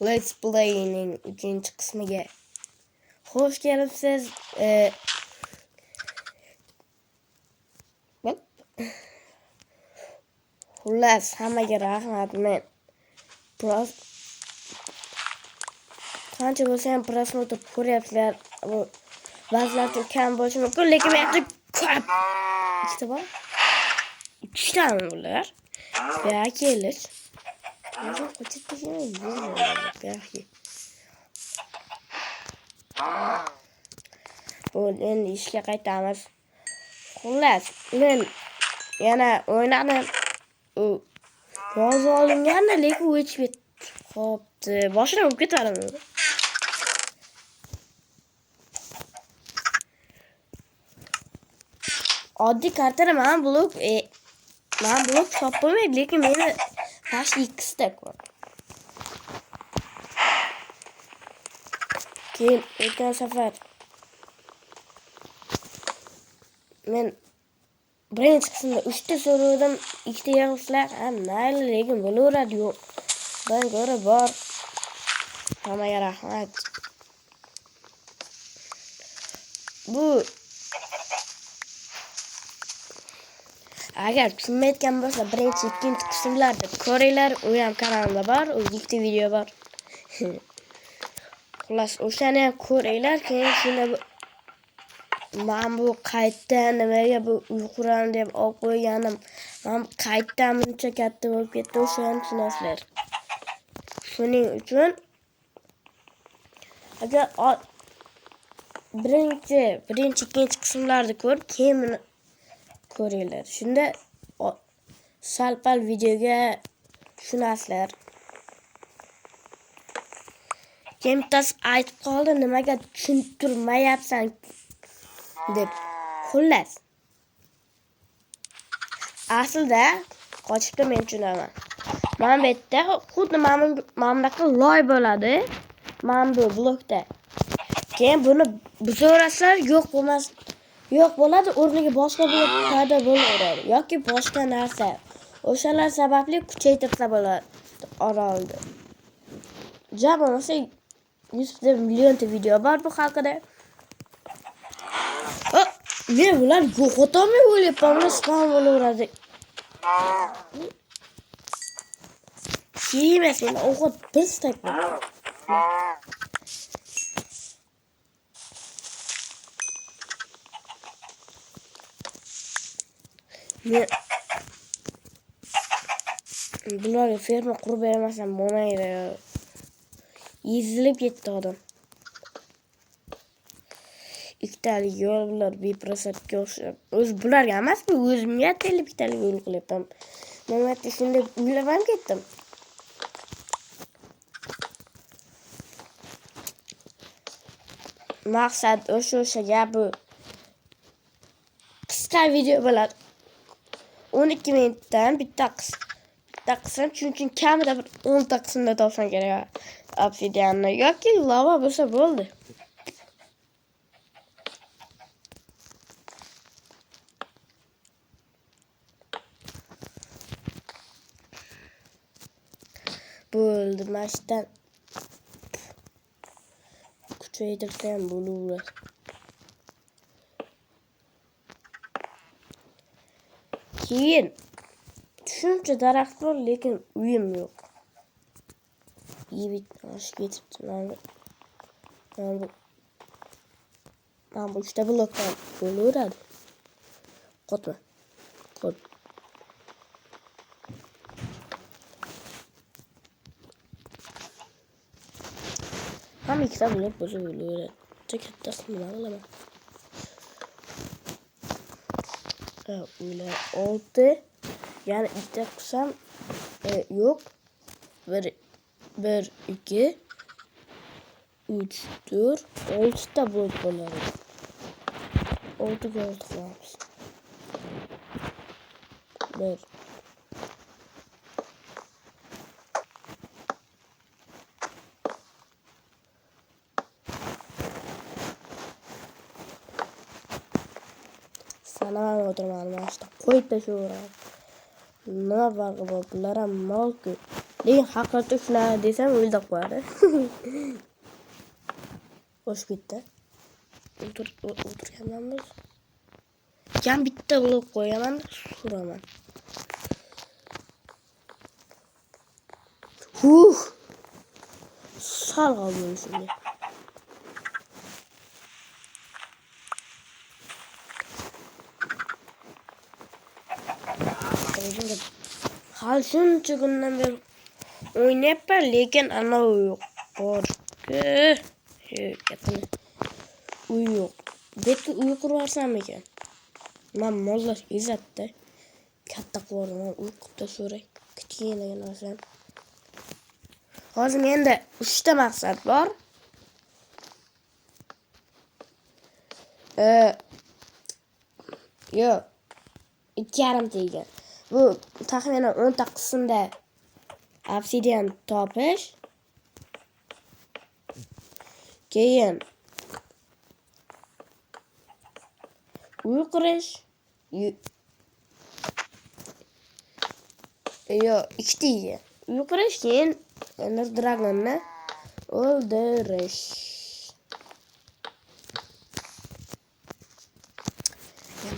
Let's Play'ning ikinci qismiga hoş kelibsiz. Xullas, hammaga rahmat. Men qancha bo'lsa ham prosmotr ko'ryapsizlar. Bu ba'zilar uchun kam bo'lishi mumkin, lekin men ko'p ikkita bor. Ikkitami bular? Buyoqqa kelish. Hozir qochib ketishim. Bo'ldi, endi ishga qaytamiz. Xullas, men yana o'ynadim. Yozib olinganda, lekin o'chib qopti. Boshini urib ketadim. Oddiy kartani men blok topolmaydi, lekin meni tash 2 ta bor. Keyin o'tgan safar men birinchi qismda 3 ta so'radim, 2 ta yig'ishlar ham mayli, lekin bo'laveradi. Yo'q, ben ko'ra bor. Hammaga rahmat. Bu agar tushunmayotgan bo'lsa, birinchi, ikkinchi qismlarda ko'ringlar, u ham kanalimda bor, u ikkita video bor. Xullas, o'shani ham ko'ringlar, keyin shunda men bu qaytdan nimaga bu uyquran deb olib qo'yganim, men qaytdan buncha katta bo'lib ketdi, o'shani tushunasizlar. Shuning uchun agar birinchi, ikkinchi qismlarni ko'rib, keyin buni ko'ringlar. Shunda sal-pal videoga tushunasizlar. Keyin bittasi aytib qoldi, nimaga tushuntirmayapsan deb. Xullas, aslida qochibda men tushunaman. Mana bu yerda xuddi mana bunaqa loy bo'ladi. Mana bu blokda. Keyin buni buzaverasizlar, yo'q bo'ladi, o'rniga boshqa blok paydo bo'laveradi yoki boshqa narsa. O'shalar sababli kuchaytirsa bo'ladi orolni. Jab bo'lmasa 100 millionta video bor bu haqida. Men bular yo'qotolmay o'ylayapman, buni spam bo'laveradi. Keyin men o'qib bir stak bor. Bularga ferma qurib bermasam bo'lmaydi. Ezilib ketdi odam. Ikkitalik yo'l bular beprosatga o'xshab. O'z bularga emas, bu o'zimga telib ikkitalik yo'l qilyapman. Men aytdim, shunday o'ylab ham ketdim. Maqsad o'sha gapi. Qisqa video bo'ladi. 12 minutdan bitta qism, chunki kamida 10 ta qismda topsam kerak. Obsidianni yoki lava bo'lsa bo'ldi. Bo'ldi, mashdan kuchaytirsam bo'laveradi. Keyin shuncha daraxt bor, lekin uyim yo'q. Yebit oshib ketibdi. Mana bu 3 ta blokdan bo'laveradi. Qotma. Ham 2 ta blok bo'lsa bo'laveradi. Kattasini nima qilaman? Ular 6. Yani ikkita qilsam yo'q. 1 2 3 4 6 ta blok bo'ladi. 6 ga 6 qilamiz. 1 Sanamam o'tirmadim, mana shu qo'yib tashaveradi. Nima farqi bor? Bular ham mol-ku. Lekin haqiqatda shunaqa desam o'ylab qo'yadi. Xo'sh ketdi. O'tirganmanmiz. Kam bitta blok qo'yaman, suraman. Sal qoldim shunga. Hali shuncha kundan beri o'ynayapman, lekin anavi yo'q. Borki, gapini. Uy yo'q. Betga uy qurvarsam ekan. Men mollash izzatda katta qo'raman, uy qurib tashoray. Kichkina narsam. Hozir menda 3 ta maqsad bor. Yo'q. 2,5 degan. Bu taxminan 10 ta qismda obsidian topish. Keyin uy qurish. Yo'q, 2 ta. Uy qurish, keyin Ender Dragonni o'ldirish.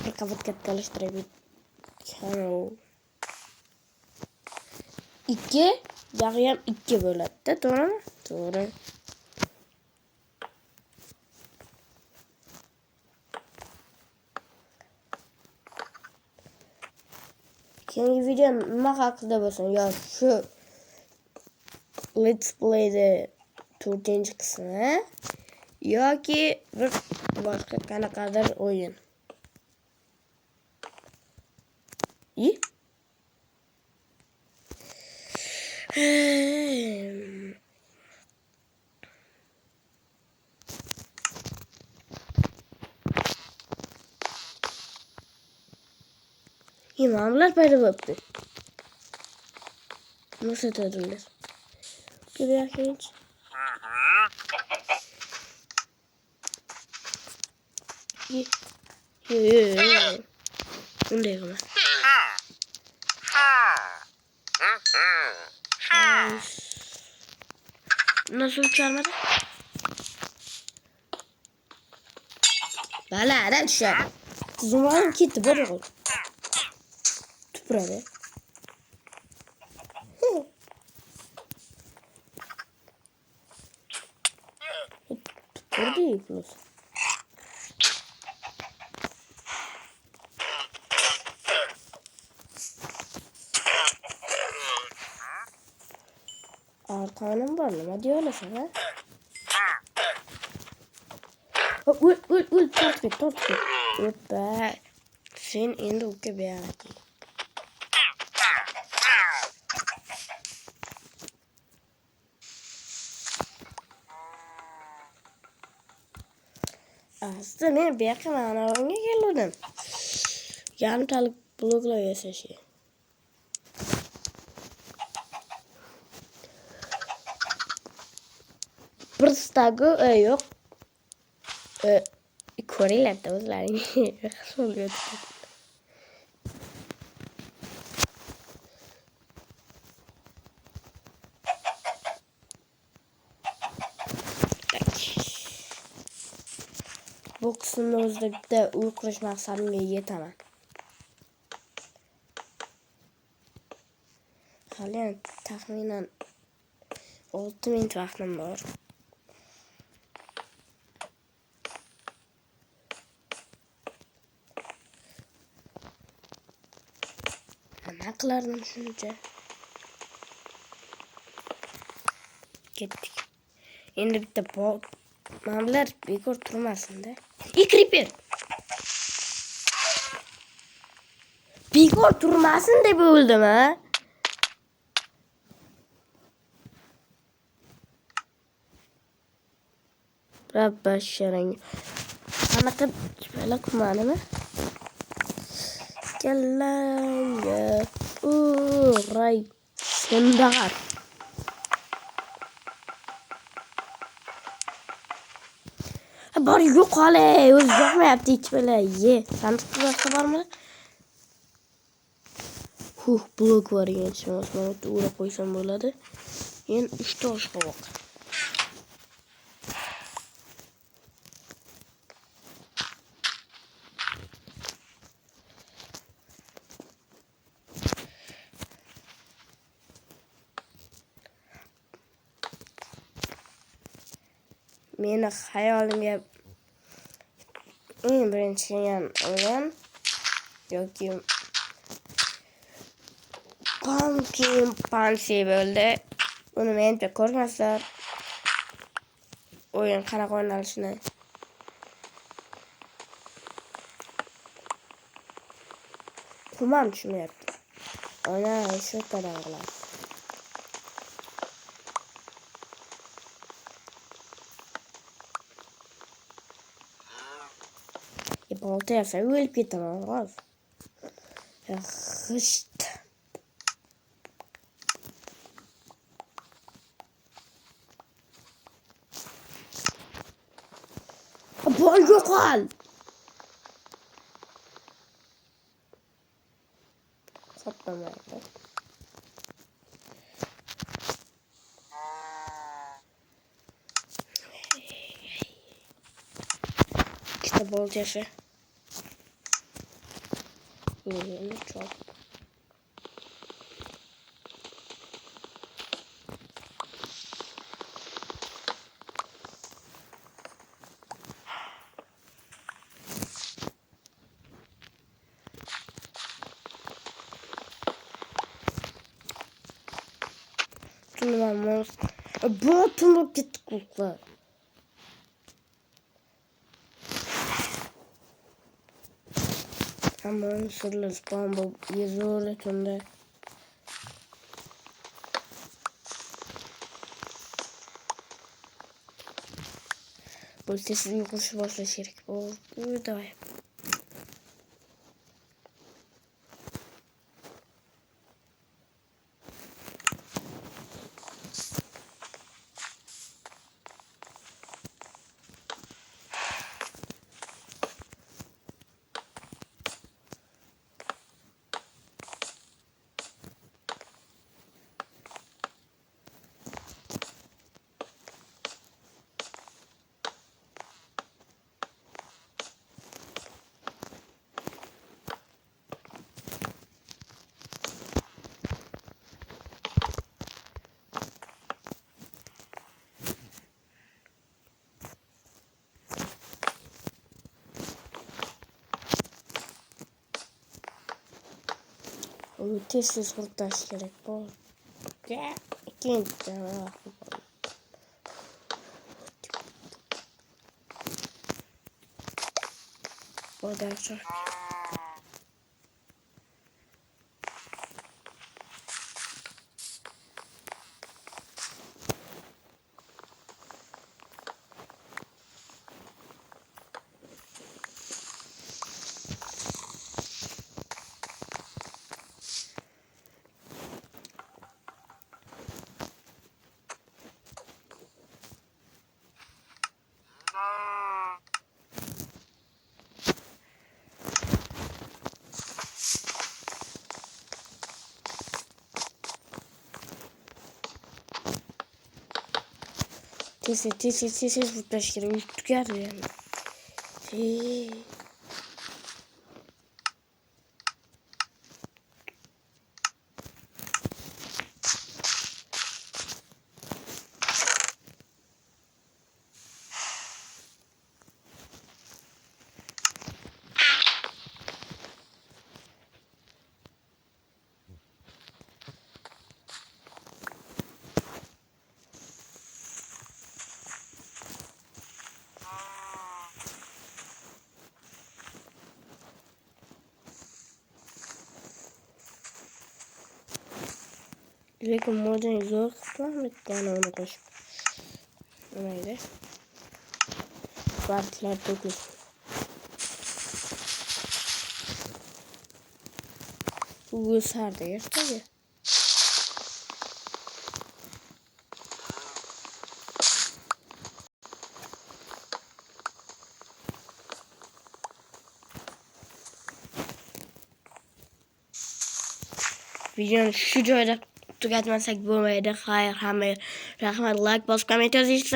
Bir qavat kattalashtirib kanal 2 bog'i ham 2 bo'ladi-da, to'g'rimi? To'g'ri. Keyingi video nima haqida bo'lsin? Yo, shu Let's Play'de 4-qismi yoki bir boshqa qanaqadir o'yin. İmamlar payda bo'libdi. Nasıl etadilar? Bir genç. Bunday qilma. Nasıl uçarmadı? Bala da düşer. Zumanım gitti böyle oldu. Tüpürade. Tüpür değil plus. Arkanım var mı? Hadi öyle sana. Ul, tort git. Hoppa. Sen endi uka beğendi. Aslında men bu yoqqa mana bunga keldim. Yarimtalik bloklar yasashi. Bir stagu yo'q. Ko'ringlar-da o'zlaring. Oluyor. Bu qismni o'zida bitta uy qurish maqsadimga yetaman. Hali taxminan 6 minut vaqtim bor. Nima qilardim shuncha? Ketdik. Endi bitta mablar bekor turmasin-da. Creeper. Bekor turmasin deb o'ldim, ha? Rabba sharang. Qanaqa chiqala qilmadimi? Kallanga. Ray. Sendar. Bari yo'q hali. O'zi yoqmayapti hech bala. Sandiqda boshqa bormi? Blok var gençler. Osmanlı uğra koysam bo'ladi. Endi 3 tosh qovoq. Meni hayolimga eng birinchi kelgan o'yin yoki Pumpkin Pansy bo'ldi. Uni menda ko'rmaslar. O'yin qanaqa o'ynalishini. Kumam tushmayapti. Ana shu qadar. Balta yapsam o'lib ketaman hozir. G'isht. Bol yo'qol. Qatlamaydi. İşte bolcası. Yeni çok. Tümlemez. Bu tümlük gitti kukla. Ama sırlı spam bu yazıyor etinde. Bu sesini yokuş başlaşarak. O burada. Tez kurtaş gerek bu. İkinci tane. Bu da çok. Tez kurtaş gerek. Tüker yani. Lekin modern zo'r qilamiz onu qo'shib. Nimaydi? Bartlar to'kib. Bu sardı ertaga. videoni shu joyda tugatmasak bo'lmaydi. Xayr, hamma rahmat, like bosib komment yozishni